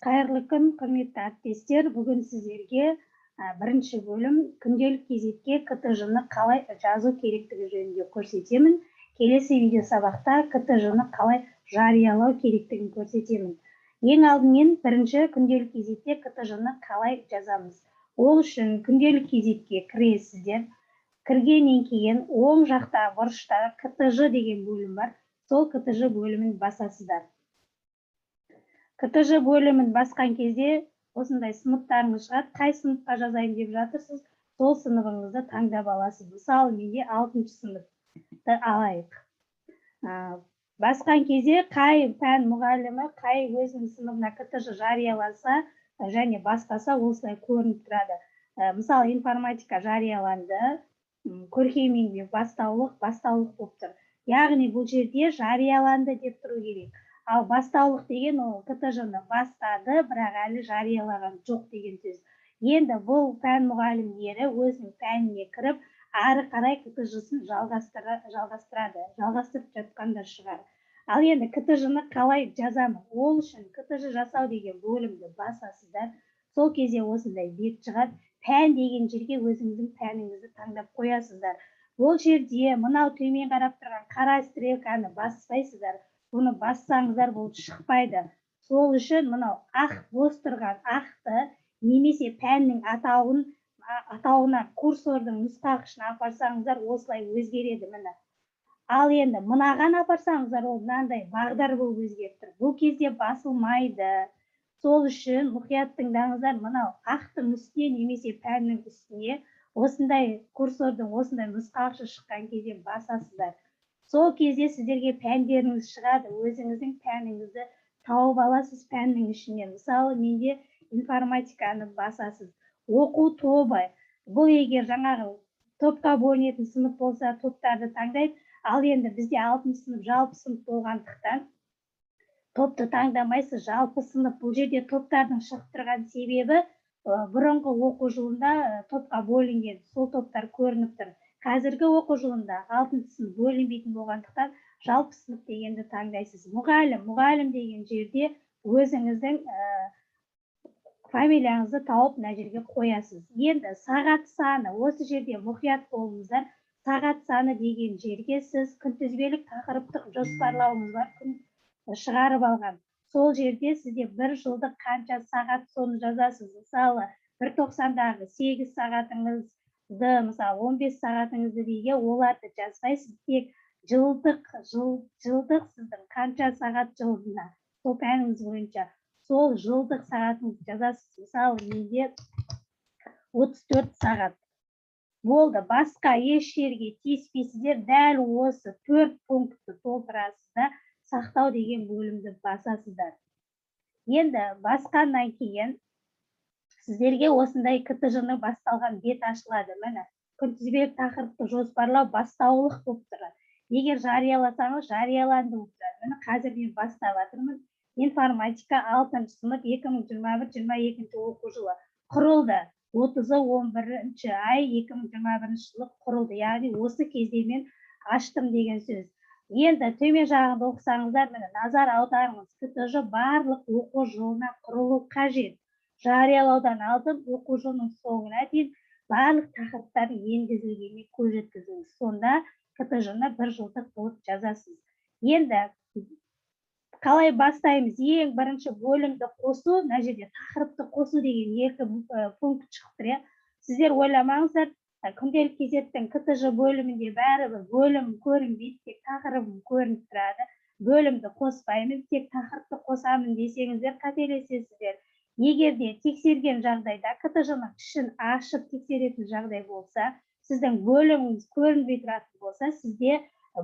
Қайырлы күн, құрметті әріптестер. Бүгін сіздерге бірінші бөлім күнделік кезекке КТЖ-ны қалай жазу керектігі жөнінде көрсетемін. Келесі видео сабақта КТЖ-ны қалай жариялау керектігін көрсетемін. Ең алдымен бірінші күнделік кезекте КТЖ-ны қалай жазамыз. Ол үшін күнделік кезекке кіресіздер. Кіргеннен кейін оң жақта бұрышта КТЖ деген бөлім бар. Сол КТЖ бөлімін басасыздар. КТЖ бөлімін басқан кезде осындай сыныптарыңыз шығады. Қай сыныпқа жазайын деп жатырсыз, сол сыныбыңызды таңдап аласыз. Мысалы, менде 6-шы сыныпты алайық. Басқан кезде қай пән мұғалімі, қай өзінің сыныбына КТЖ жарияласа және бастаса осылай көрініп тұрады. Мысалы, информатика жарияланды, көркем еңбек бастаулық болып тұр. Яғни бұл жерде жарияланды деп тұру керек. Ал бастаулық деген ол КТЖ-ны бастады, бірақ әлі жариялаған жоқ деген сөз. Енді бұл пән мұғалімдері өзінің пәніне кіріп, ары қарай КТЖ-сын жалғастырып жатқандар шығар. Ал енді КТЖ-ны қалай жазамыз? Ол үшін КТЖ жасау деген бөлімді басасыздар. Сол кезде осындай бет шығады. Пән деген жерге өзіңіздің пәніңізді таңдап қоясыздар. Бұл жерде мынау төмен қарап тұрған қара стрелканы баспайсыздар. Бұны бассаңыздар бұл шықпайды. Сол үшін мынау ақ бос тұрған ақты немесе пәннің атауына курсордың нұсқағышына апарсаңыздар осылай өзгереді міне. Ал енді мынаған апарсаңыздар ол мынандай бағдар болып өзгеріп тұр. Бұл кезде басылмайды. Сол үшін мұқият тыңдаңыздар, мынау ақтың үстіне немесе пәннің үстіне осындай курсордың осындай нұсқағышы шыққан кезде басасыздар. Сол кезде сіздерге пәндеріңіз шығады, өзіңіздің пәніңізді тауып аласыз пәннің ішінен. Мысалы, менде информатиканы басасыз. Оқу тобы. Бұл егер жаңағы топқа бөлінетін сынып болса, топтарды таңдайды. Ал енді бізде 6-шы сынып жалпы сынып болғандықтан топты таңдамайсыз, жалпы сынып. Бұл жерде топтардың шығып тұрған себебі бұрынғы оқу жылында топқа бөлінген, сол топтар көрініп тұр. Қазіргі оқу жылында 6-шы сынып бөлінбейтін болғандықтан жалпы сынып дегенді таңдайсыз. Мұғалім деген жерде өзіңіздің фамилияңызды тауып мына жерге қоясыз. Енді сағат саны, осы жерде мұқият болыңыздар. Сағат саны деген жерге сіз күнтізбелік тақырыптық жоспарлауыңыз бар, күн шығарып алған. Сол жерде сізде бір жылдық қанша сағат соны жазасыз. Мысалы, 1.90-дағы 8 сағатыңыз мысалы 15 сағатыңызды дейге оларды жазбайсыз, тек жылдық сіздің қанша сағат жылдына, сол пәніңіз бойынша сол жылдық сағатыңызды жазасыз. Мысалы, менде 34 сағат. Болды, басқа еш жерге тиіспейсіздер, дәл осы 4 пунктті толтырасыздар, сақтау деген бөлімді басасыздар. Енді басқаннан кейін сіздерге осындай КТЖ-ны басталған бет ашылады. Міне, күнтізбелік тақырыпты жоспарлау бастаулық болып тұрады. Егер жарияласаңыз, жарияланды болып тұрады. Міне, қазір мен бастап жатырмын. Информатика 6-шы сынып 2021-22 оқу жылы құрылды. 30-11 ай 2021 жылы құрылды. Яғни осы кезде мен аштым деген сөз. Енді төмен жағында оқысаңыздар, міне, назар аударыңыз. КТЖ барлық оқу жылына құрылу қажет. Жариялаудан алдын оқу жылының соңына дейін барлық тақырыптар енгізілгеніне көз жеткізіңіз. Сонда КТЖ-ны бір жылдық болып жазасыз. Енді қалай бастаймыз? Ең бірінші бөлімді қосу, мына жерде тақырыпты қосу деген 2 пункт шығып. Сіздер ойламаңыздар, күнделік кезеттің КТЖ бөлімінде бәрібір бөлім көрінбейді, тек тақырыбым көрініп тұрады. Бөлімді қоспаймын, тек тақырыпты қосамын десеңіздер қателесесіздер. Егер де тексерген жағдайда, КТЖ-ның ішін ашып тексеретін жағдай болса, сіздің бөліміңіз көрінбей тұратын болса, сізде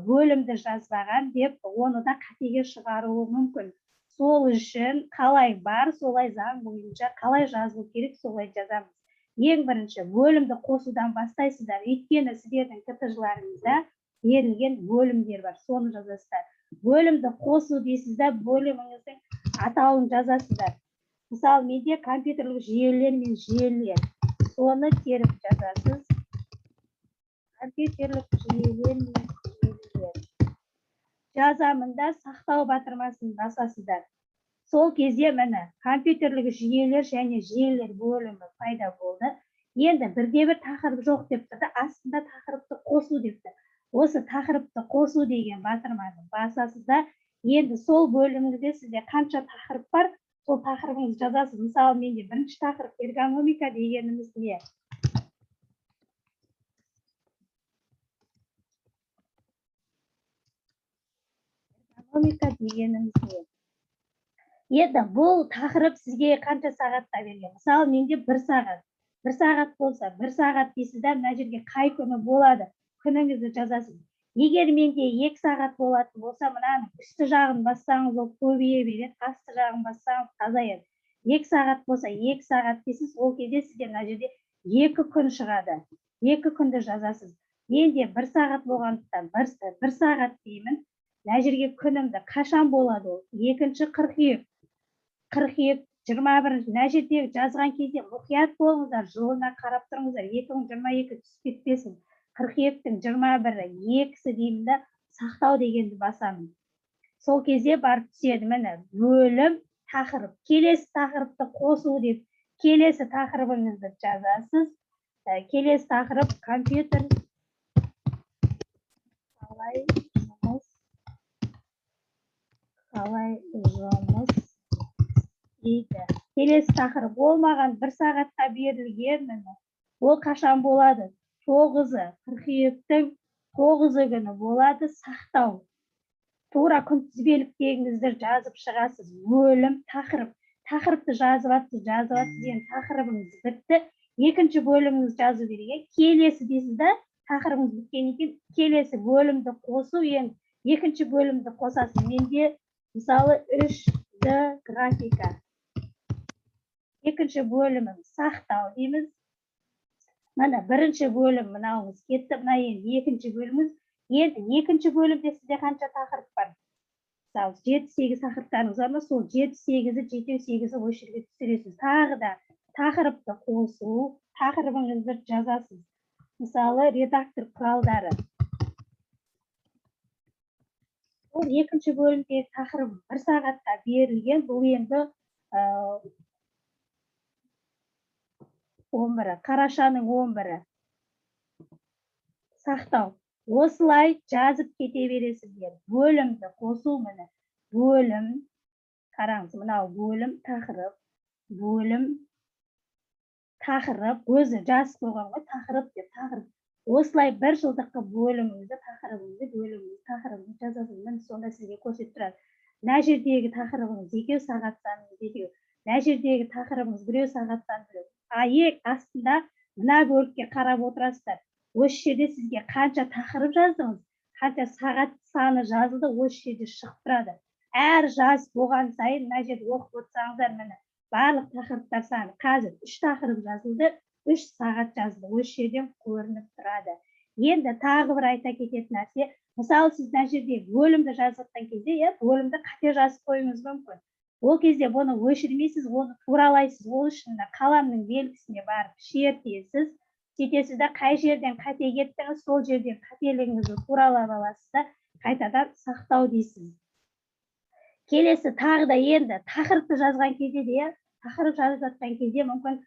бөлімді жазбаған деп, оны да қатеге шығаруы мүмкін. Сол үшін қалай бар, солай заң бойынша қалай жазылу керек, солай жазамыз. Ең бірінші бөлімді қосудан бастайсыздар. Өйткені сіздердің КТЖ-ларыңызда берілген бөлімдер бар, соны жазасыздар. Бөлімді қосу дейсіздар, бөліміңіздің атауын жазасыздар. Мысалы, менде компьютерлік жүйелер мен жүйелер. Соны теріп жазасыз. Компьютерлік жүйелер мен жүйелер. Жазамында сақтау батырмасын басасыздар. Сол кезде міне компьютерлік жүйелер және желілер бөлімі пайда болды. Енді бірде-бір тақырып жоқ деп тұрды, астында тақырыпты қосу депті. Осы тақырыпты қосу деген батырманы басасыз да, енді сол бөліміңізде сізде қанша тақырып бар, сол тақырыбыңызды жазасыз. Мысалы, менде бірінші тақырып эргономика дегеніміз не? Эргономика дегеніміз не? Енді бұл тақырып сізге қанша сағатта берген? Мысалы, менде 1 сағат. 1 сағат болса, 1 сағат дейсіз да, мына жерге қай күні болады? Күніңізді жазасыз. Егер менде 2 сағат болатын болса, мынаның үсті жағын бассаңыз, ол көбейе береді, асты жағын бассаңыз азаяды. 2 сағат болса, 2 сағат дейсіз, ол кезде сізде мына жерде 2 күн шығады. 2 күнді жазасыз. Менде 1 сағат болғандықтан 1 сағат деймін. Мына жерге күнімді қашан болады ол? 2-ші қыркүйек. 21, мына жерде жазған кезде мұқият болыңыздар, жылына қарап тұрыңыздар, 2022 түсіп кетпесін. Қыркүйектің 21-і, 2-сі деймін да, сақтау дегенді басамын. Сол кезде барып түседі, міне, бөлім, тақырып. Келесі тақырыпты қосу деп, келесі тақырыбыңызды жазасыз. Келесі тақырып компьютер қалай жұмыс дейді. Келесі тақырып болмаған 1 сағатқа берілген, міне. Ол қашан болады? 9-ы, қыркүйектің 9-ы күні болады, сақтау. Тура күнтізбеліктегіңізді жазып шығасыз. Бөлім, тақырып. Тақырыпты жазып атсыз, деген тақырыбыңыз бітті. 2-ші бөліміңіз жазу керек. Келесі дейсіз да, тақырыбыңыз біткен екен, келесі бөлімді қосу, енді 2-ші бөлімді қосасыз. Менде мысалы 3D графика. 2-ші бөлімім сақтау дейміз. Мына 1-ші бөлім мынауыңыз кетті, мына енді 2-ші бөліміміз. Енді 2-ші бөлімде сізде қанша тақырып бар? Мысалы, 7-8 тақырыптарыңыз бар ма? Сол 7-8-і, 7-8-і осы жерге түсіресіз. Тағы да тақырыпты қосу, тақырыбыңызды жазасыз. Мысалы, редактор құралдары. Ол 2-ші бөлімдегі тақырып 1 сағатта берілген, бұл енді 11-і, қарашаның 11-і. Сақтау. Осылай жазып кете бересіздер. Бөлімді қосу, міне. Бөлім, қараңыз, мынау бөлім, тақырып, бөлім, тақырып, өзі жазып қойған ғой, тақырып деп, тақырып. Осылай 1 жылдыққа бөліміңізді, тақырыбыңызды жазасыз. Міне сонда сізге көрсетіп тұрады. Мына жердегі тақырыбыңыз 2 сағаттан 2. Мына жердегі тақырыбыңыз 1 сағаттан 1. Астында мына бөлікке қарап отырасыздар. Осы жерде сізге қанша тақырып жаздыңыз, қанша сағат саны жазылды, осы жерде шығып тұрады. Әр жаз болған сайын, мына жерде оқып отырсаңыздар, міне, барлық тақырыптар саны. Қазір 3 тақырып жазылды, 3 сағат жазылды. Осы жерден көрініп тұрады. Енді тағы бір айта кететін нәрсе, мысалы, сіз мына жерде бөлімді жазған кезде, бөлімді қате жазып қоюыңыз мүмкін. Ол кезде бұны өшірмейсіз, оны туралайсыз. Ол үшін қаламның белгісіне барып шертесіз. Сөйтесіз да, қай жерден қате кеттіңіз, сол жерден қателігіңізді туралап аласыз да, қайтадан сақтау дейсіз. Келесі тағы да енді тақырыпты жазған кезде де, тақырып жазып жатқан кезде мүмкін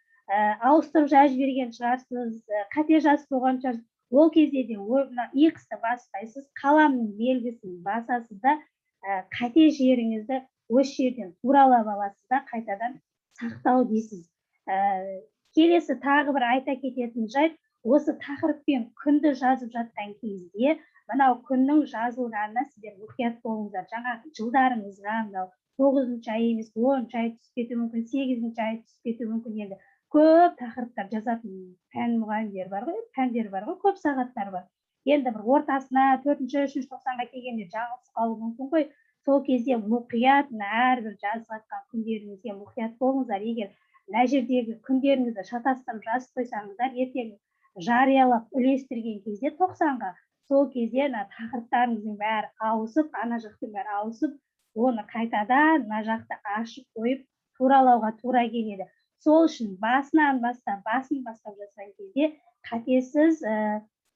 ауыстырып жазып жіберген шығарсыз, қате жазып қойған шығарсыз. Ол кезде де X-ті баспайсыз, қаламның белгісін басасыз да, қате жеріңізді осы жерден туралап аласыз да, қайтадан сақтау дейсіз. Келесі тағы бір айта кететін жайт, осы тақырыппен күнді жазып жатқан кезде, мынау күннің жазылғанына сіздер мұқият болыңыздар. Жаңағы жылдарыңызға, мынау 9-ші ай емес, 10-ші ай түсіп кетуі мүмкін, 8-ші ай түсіп кетуі мүмкін. Енді көп тақырыптар жазатын пән мұғалімдер бар ғой, пәндер бар ғой, көп сағаттар бар. Енді бір ортасына 4-ші, 3-ші тоқсанға келгенде жаңылыс қалуы мүмкін ғой. Сол кезде мұқият, әрбір жазып жатқан күндеріңізге мұқият болыңыздар. Егер мына жердегі күндеріңізді шатастырып жазып қойсаңыздар, ертең жариялап үлестірген кезде 90-ға, сол кезде тақырыптарыңыздың бәрі ауысып, ана жақтың бәрі ауысып, оны қайтадан мына жақты ашып қойып, туралауға тура келеді. Сол үшін басын бастап жазған кезде қатесіз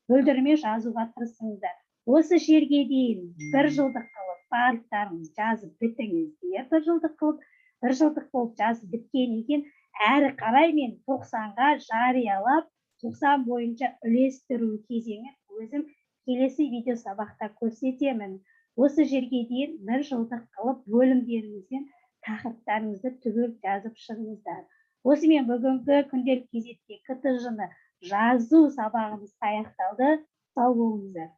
бүлдірмей жазуға тырысыңыздар. Осы жерге дейін 1 жылдық қылып барлықтарыңыз жазып бітіңіздер, 1 жылдық қылып. бір жылдық болып жазып біткеннен кейін әрі қарай мен 90-ға жариялап 90 бойынша үлестіру кезеңін өзім келесі видео сабақта көрсетемін. Осы жерге дейін бір жылдық қылып бөлімдеріңізден тақырыптарыңызды түгел жазып шығыңыздар. Осымен бүгінгі күнделік кезекте КТЖ-ны жазу сабағымыз аяқталды. Сау болыңыздар.